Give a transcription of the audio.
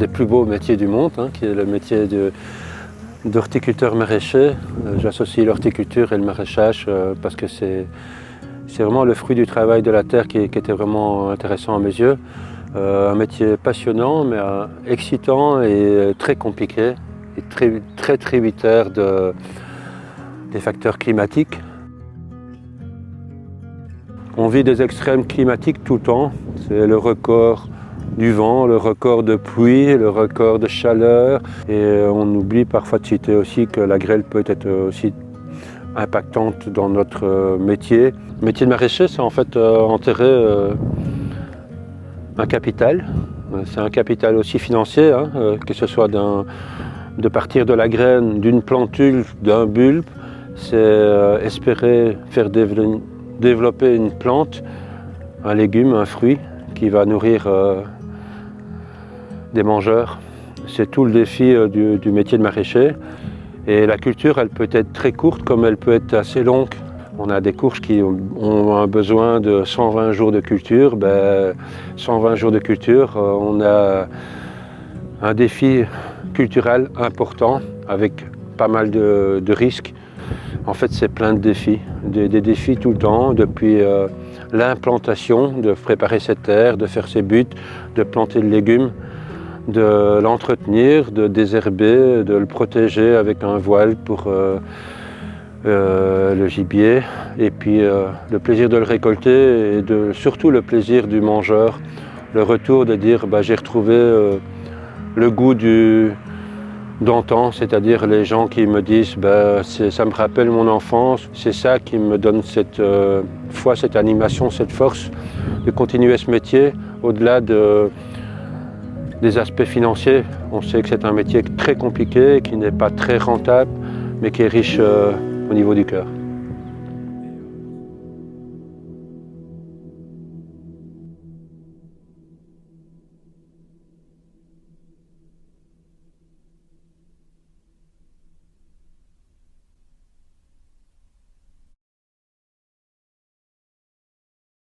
des plus beaux métiers du monde, qui est le métier d'horticulteur maraîcher. J'associe l'horticulture et le maraîchage parce que c'est vraiment le fruit du travail de la terre qui était vraiment intéressant à mes yeux. Un métier passionnant, mais excitant et très compliqué, et très tributaire des facteurs climatiques. On vit des extrêmes climatiques tout le temps. C'est le record du vent, le record de pluie, le record de chaleur. Et on oublie parfois de citer aussi que la grêle peut être aussi impactante dans notre métier. Le métier de maraîcher, c'est en fait enterrer un capital. C'est un capital aussi financier, que ce soit de partir de la graine, d'une plantule, d'un bulbe. C'est espérer faire développer une plante, un légume, un fruit qui va nourrir des mangeurs. C'est tout le défi du métier de maraîcher. Et la culture, elle peut être très courte comme elle peut être assez longue. On a des courges qui ont un besoin de 120 jours de culture. 120 jours de culture, on a un défi culturel important avec pas mal de risques. En fait, c'est plein de défis, des défis tout le temps, depuis l'implantation, de préparer cette terre, de faire ses buts, de planter le légume, de l'entretenir, de désherber, de le protéger avec un voile pour le gibier, et puis le plaisir de le récolter et surtout le plaisir du mangeur, le retour de dire j'ai retrouvé le goût d'antan, c'est-à-dire les gens qui me disent ça me rappelle mon enfance, c'est ça qui me donne cette foi, cette animation, cette force de continuer ce métier au-delà des aspects financiers. On sait que c'est un métier très compliqué, qui n'est pas très rentable, mais qui est riche au niveau du cœur.